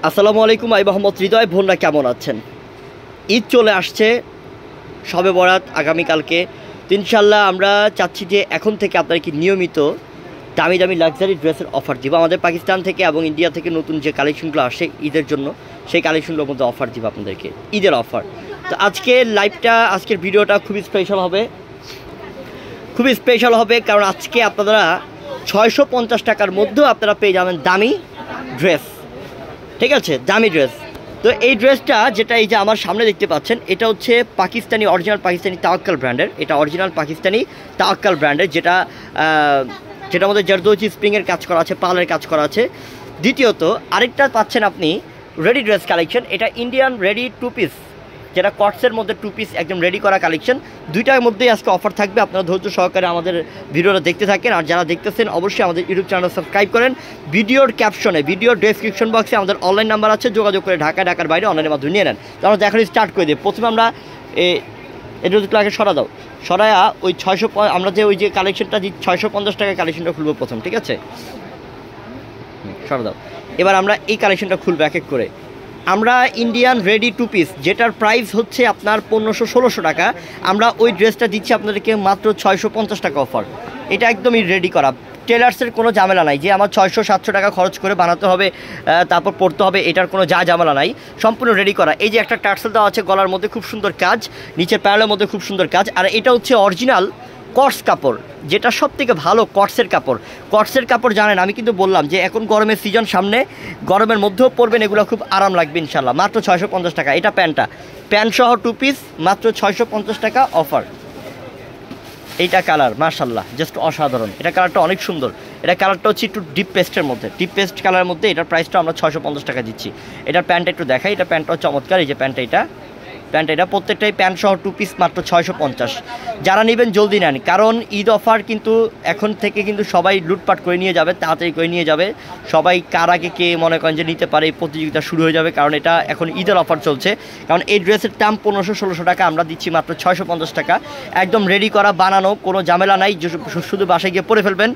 আসসালামু আলাইকুম, আমি মোহাম্মদ হৃদয়। বোনরা কেমন আছেন? ঈদ চলে আসছে, শবে বরাত আগামীকালকে। তো ইনশাল্লাহ আমরা চাচ্ছি যে এখন থেকে আপনাদেরকে নিয়মিত দামি দামি লাক্সারি ড্রেসের অফার দিব। আমাদের পাকিস্তান থেকে এবং ইন্ডিয়া থেকে নতুন যে কালেকশনগুলো আসে ঈদের জন্য, সেই কালেকশনগুলোর মধ্যে অফার দিব আপনাদেরকে, ঈদের অফার। তো আজকের ভিডিওটা খুবই স্পেশাল হবে, কারণ আজকে আপনারা 650 টাকার মধ্যেও আপনারা পেয়ে যাবেন দামি ড্রেস। ঠিক আছে, দামি ড্রেস। তো এই ড্রেসটা যেটা এই যে আমার সামনে দেখতে পাচ্ছেন, এটা হচ্ছে অরিজিনাল পাকিস্তানি তাওয়াক্কাল ব্র্যান্ডের। এটা অরিজিনাল পাকিস্তানি তাওয়াক্কাল ব্র্যান্ডের, যেটার মধ্যে জারদৌজি স্প্রিংয়ের কাজ করা আছে, পালের কাজ করা আছে। দ্বিতীয়ত আরেকটা পাচ্ছেন আপনি রেডি ড্রেস কালেকশন। এটা ইন্ডিয়ান রেডি টু পিস, যেটা কটসের মধ্যে টু পিস একদম রেডি করা কালেকশন। দুইটার মধ্যেই আজকে অফার থাকবে। আপনারা ধৈর্য সহকারে আমাদের ভিডিওটা দেখতে থাকেন। আর যারা দেখতেছেন অবশ্যই আমাদের ইউটিউব চ্যানেল সাবস্ক্রাইব করেন। ভিডিওর ক্যাপশনে, ভিডিওর ডেসক্রিপশন বক্সে আমাদের অনলাইন নাম্বার আছে, যোগাযোগ করে ঢাকার বাইরে অনলাইনের মাধ্যমে নিয়ে নেন। তো আমরা এখন স্টার্ট করে দিই। প্রথমে আমরা এটা সরায়া ওই 600, আমরা যে ওই যে কালেকশনটা 650 টাকার কালেকশনটা খুলবো প্রথম। ঠিক আছে, সরা দাও। এবার আমরা এই কালেকশনটা খুলবো এক এক করে। আমরা ইন্ডিয়ান রেডি টু পিস, যেটার প্রাইস হচ্ছে আপনার 1500-1600 টাকা, আমরা ওই ড্রেসটা দিচ্ছি আপনাদেরকে মাত্র 650 টাকা অফার। এটা একদমই রেডি করা, টেলার্সের কোনো ঝামেলা নাই যে আমার 600-700 টাকা খরচ করে বানাতে হবে, তারপর পড়তে হবে, এটার কোনো ঝামেলা নাই। সম্পূর্ণ রেডি করা। এই যে একটা টার্সেল দেওয়া আছে গলার মধ্যে, খুব সুন্দর কাজ, নিচের প্যানেলের মধ্যে খুব সুন্দর কাজ। আর এটা হচ্ছে অরিজিনাল কটস কাপড়, যেটা সব থেকে ভালো কটসের কাপড়। জানেন, আমি কিন্তু বললাম যে এখন গরমের সিজন সামনে, গরমের মধ্যেও পরবেন, এগুলো খুব আরাম লাগবে ইনশাল্লাহ। মাত্র 650 টাকা। এটা প্যান্ট সহ টু পিস, মাত্র 650 টাকা অফার। এইটা কালার মাশাল্লাহ জাস্ট অসাধারণ। এটা কালারটা অনেক সুন্দর। এটা কালারটা হচ্ছে একটু ডিপ পেস্ট কালারের মধ্যে। এটার প্রাইসটা আমরা 650 টাকা দিচ্ছি। এটার প্যান্টটা একটু দেখাই। এটা প্যান্টটা চমৎকার। এই যে প্যান্টটা, এটা প্রত্যেকটাই প্যান্ট সহ টু পিস, মাত্র 650। যারা নেবেন জলদি নেন, কারণ ঈদ অফার কিন্তু এখন থেকে কিন্তু সবাই লুটপাট করে নিয়ে যাবে, তাড়াতাড়ি করে নিয়ে যাবে সবাই। কার আগে কে মনে করেন যে নিতে পারে, এই প্রতিযোগিতা শুরু হয়ে যাবে, কারণ এটা এখন ঈদের অফার চলছে। কারণ এই ড্রেসের দাম 1500-1600 টাকা, আমরা দিচ্ছি মাত্র 650 টাকা। একদম রেডি করা, বানানো, কোনো ঝামেলা নাই, শুধু বাসায় গিয়ে পরে ফেলবেন।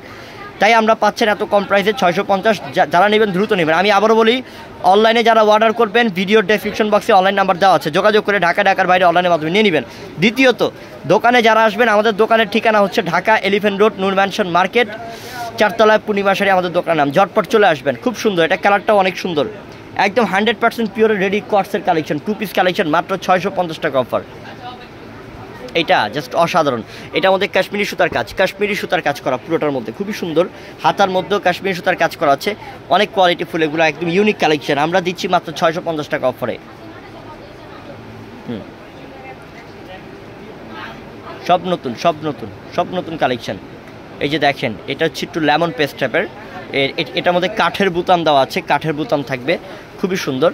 তাই আমরা পাচ্ছেন এত কম প্রাইসে 650। যারা নেবেন দ্রুত নেবেন। আমি আবারও বলি, অনলাইনে যারা অর্ডার করবেন, ভিডিওর ডেসক্রিপশন বক্সে অনলাইন নাম্বার দেওয়া আছে, যোগাযোগ করে ঢাকার বাইরে অনলাইনের মাধ্যমে নিয়ে নেবেন। দ্বিতীয়ত, দোকানে যারা আসবেন, আমাদের দোকানের ঠিকানা হচ্ছে ঢাকা এলিফ্যান্ট রোড, নূর ম্যানশন মার্কেট, 4তলায় পূর্ণিমা শাড়ি আমাদের দোকানের নাম। ঝটপট চলে আসবেন। খুব সুন্দর, এটা কালারটাও অনেক সুন্দর। একদম 100% পিওর রেডি কটসের কালেকশন, টু পিস কালেকশন, মাত্র 650 টাকা অফার। এটা জাস্ট অসাধারণ। এটার মধ্যে কাশ্মীরি সুতার কাজ করা, পুরোটার মধ্যে খুবই সুন্দর। হাতার মধ্যেও কাশ্মীরি সুতার কাজ করা আছে, অনেক কোয়ালিটি ফুল। এগুলো একদম ইউনিক কালেকশন, আমরা দিচ্ছি মাত্র 650 টাকা অফারে। সব নতুন কালেকশন। এই যে দেখেন, এটা হচ্ছে একটু লেমন পেস্ট টাইপের। এটার মধ্যে কাঠের বুতাম দেওয়া আছে, কাঠের বুতাম থাকবে, খুবই সুন্দর।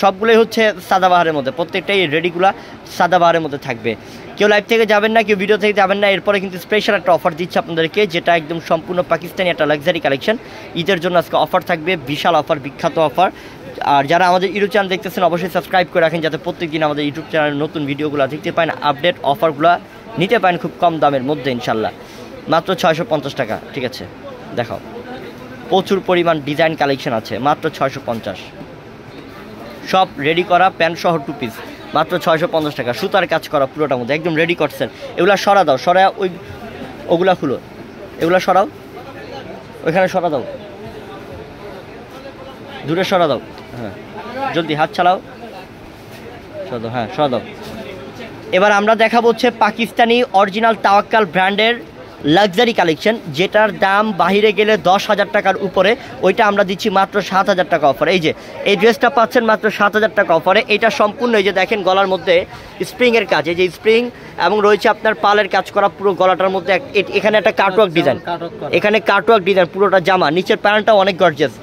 সবগুলোই হচ্ছে সাদাবাহারের মধ্যে, প্রত্যেকটাই রেডিগুলা সাদাবাহারের মধ্যে থাকবে। কেউ লাইভ থেকে যাবেন না, কেউ ভিডিও থেকে যাবেন না। এরপরে কিন্তু স্পেশাল একটা অফার দিচ্ছে আপনাদেরকে, যেটা একদম সম্পূর্ণ পাকিস্তানি একটা লাক্সারি কালেকশন। ঈদের জন্য আজকে অফার থাকবে, বিশাল অফার, বিখ্যাত অফার। আর যারা আমাদের ইউটিউব চ্যানেল দেখতেছেন, অবশ্যই সাবস্ক্রাইব করে রাখেন, যাতে প্রত্যেকদিন আমাদের ইউটিউব চ্যানেলের নতুন ভিডিওগুলো দেখতে পান, আপডেট অফারগুলো নিতে পারেন খুব কম দামের মধ্যে ইনশাল্লাহ। মাত্র 650 টাকা। ঠিক আছে, দেখাও, প্রচুর পরিমাণ ডিজাইন কালেকশন আছে, মাত্র 650। সব রেডি করা, প্যান্ট সহ টু পিস, মাত্র 650 টাকা। সুতার কাজ করা পুরোটার মধ্যে, একদম রেডি করছেন। এগুলা সরা দাও, ওগুলা খুলো, এগুলা সরাও, ওইখানে সরা দাও, দূরে সরা দাও। হ্যাঁ, জলদি হাত চালাও, সরা দাও। এবার আমরা দেখাবো হচ্ছে পাকিস্তানি অরিজিনাল তাওয়াক্কাল ব্র্যান্ডের লাক্সারি কালেকশন, যেটার দাম বাহিরে গেলে 10,000 টাকার উপরে। ওইটা আমরা দিচ্ছি মাত্র 7,000 টাকা অফারে। এই ড্রেসটা পাচ্ছেন মাত্র 7,000 টাকা অফারে। এটা সম্পূর্ণ, এই যে দেখেন, গলার মধ্যে স্প্রিংয়ের কাজ, এই যে স্প্রিং, এবং রয়েছে আপনার পালের কাজ করা পুরো গলাটার মধ্যে। এখানে একটা কাটওয়ার্ক ডিজাইন, পুরোটা জামা। নিচের প্যান্টটা অনেক গর্জিয়াস,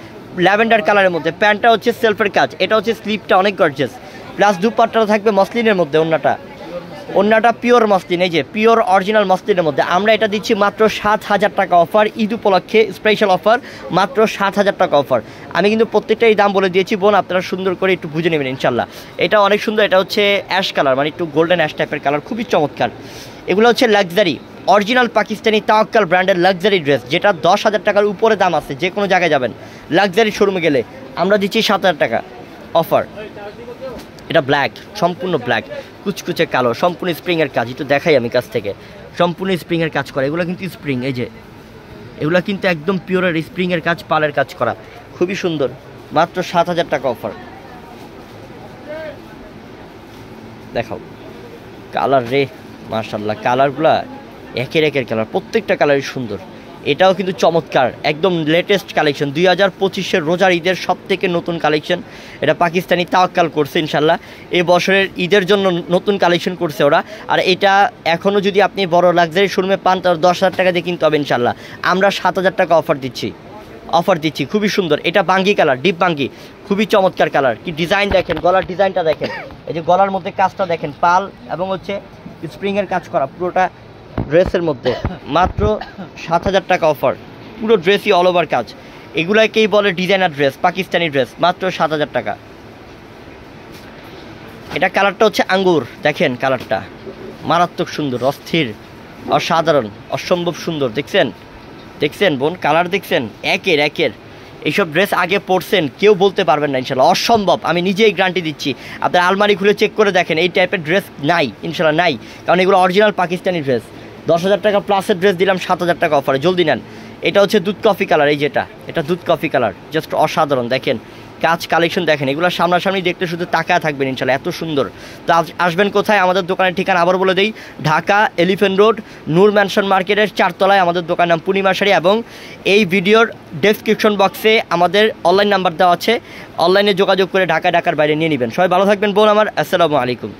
ল্যাভেন্ডার কালারের মধ্যে। প্যান্টটা হচ্ছে সেলফের কাজ, এটা হচ্ছে স্লিপটা অনেক গর্জিয়াস। প্লাস দুপাট্টাটা থাকবে মসলিনের মধ্যে, অন্যটা পিওর মসলিন, এই যে পিওর অরিজিনাল মসলিনের মধ্যে। আমরা এটা দিচ্ছি মাত্র 7,000 টাকা অফার। ঈদ উপলক্ষে স্পেশাল অফার, মাত্র 7,000 টাকা অফার। আমি কিন্তু প্রত্যেকটাই দাম বলে দিয়েছি বোন, আপনারা সুন্দর করে একটু বুঝে নেবেন ইনশাল্লাহ। এটা অনেক সুন্দর, এটা হচ্ছে অ্যাশ কালার, মানে একটু গোল্ডেন অ্যাশ টাইপের কালার, খুবই চমৎকার। এগুলো হচ্ছে লাক্সারি অরিজিনাল পাকিস্তানি তাওয়াক্কাল ব্র্যান্ডের লাক্সারি ড্রেস, যেটা 10,000 টাকার উপরে দাম আছে। যে কোনো জায়গায় যাবেন লাক্সারি শোরুমে গেলে আমরা দিচ্ছি 7,000 টাকা অফার। এটা ব্ল্যাক, সম্পূর্ণ ব্ল্যাক, কুচকুচে কালো, সম্পূর্ণ স্প্রিংয়ের কাজ। একটু দেখাই আমি কাছ থেকে, সম্পূর্ণ স্প্রিংয়ের কাজ করা। এগুলো কিন্তু স্প্রিং, এই যে এগুলো কিন্তু একদম পিওরের স্প্রিংয়ের কাজ, পালের কাজ করা, খুবই সুন্দর। মাত্র 7,000 টাকা অফার। দেখাও কালার রে, মাশাআল্লাহ, কালারগুলা একের কালার, প্রত্যেকটা কালারই সুন্দর। এটাও কিন্তু চমৎকার, একদম লেটেস্ট কালেকশন, 2025-এর রোজার ঈদের সব থেকে নতুন কালেকশন। এটা পাকিস্তানি তাওয়াক্কাল করছে ইনশাল্লাহ, এই বছরের ঈদের জন্য নতুন কালেকশন করছে ওরা। আর এটা এখনও যদি আপনি বড় লাক্সারি শোরুমে পান তাহলে 10,000 টাকা দিয়ে কিনতে হবে ইনশাল্লাহ। আমরা 7,000 টাকা অফার দিচ্ছি, খুবই সুন্দর। এটা বাঙ্গি কালার, ডিপ বাঙ্গি, খুবই চমৎকার কালার। কি ডিজাইন দেখেন, গলার ডিজাইনটা দেখেন, এই যে গলার মধ্যে কাজটা দেখেন, পাল এবং হচ্ছে স্প্রিংয়ের কাজ করা পুরোটা ড্রেসের মধ্যে। মাত্র 7,000 টাকা অফার, পুরো ড্রেসই অল ওভার কাজ। এগুলাকেই বলে ডিজাইনার ড্রেস, পাকিস্তানি ড্রেস, মাত্র 7,000 টাকা। এটা কালারটা হচ্ছে আঙ্গুর, দেখেন কালারটা মারাত্মক সুন্দর, অস্থির, অসাধারণ, অসম্ভব সুন্দর। দেখছেন বোন, কালার দেখছেন, একের এইসব ড্রেস আগে পরছেন, কেউ বলতে পারবেন না ইনশাল্লাহ, অসম্ভব। আমি নিজেই গ্যারান্টি দিচ্ছি, আপনার আলমারি খুলে চেক করে দেখেন, এই টাইপের ড্রেস নাই ইনশাল্লাহ, নাই। কারণ এগুলো অরিজিনাল পাকিস্তানি ড্রেস। 10,000 টাকা প্লাসের ড্রেস দিলাম 7,000 টাকা অফারে, জলদি নেন। এটা হচ্ছে দুধ কফি কালার, এই যেটা, এটা দুধ কফি কালার, জাস্ট অসাধারণ। দেখেন কাজ, কালেকশন দেখেন, এগুলো সামনাসামনি দেখতে শুধু তাকায় থাকবেন ইনশাল্লাহ, এত সুন্দর। তো আসবেন কোথায়? আমাদের দোকানের ঠিকানা আবার বলে দেই, ঢাকা এলিফ্যান্ট রোড নূর ম্যানশন মার্কেটের 4 তলায় আমাদের দোকান, নাম পূর্ণিমা শাড়ি। এবং এই ভিডিওর ডেসক্রিপশন বক্সে আমাদের অনলাইন নাম্বার দেওয়া আছে, অনলাইনে যোগাযোগ করে ঢাকার বাইরে নিয়ে নেবেন। সবাই ভালো থাকবেন বোন আমার, আসসালামু আলাইকুম।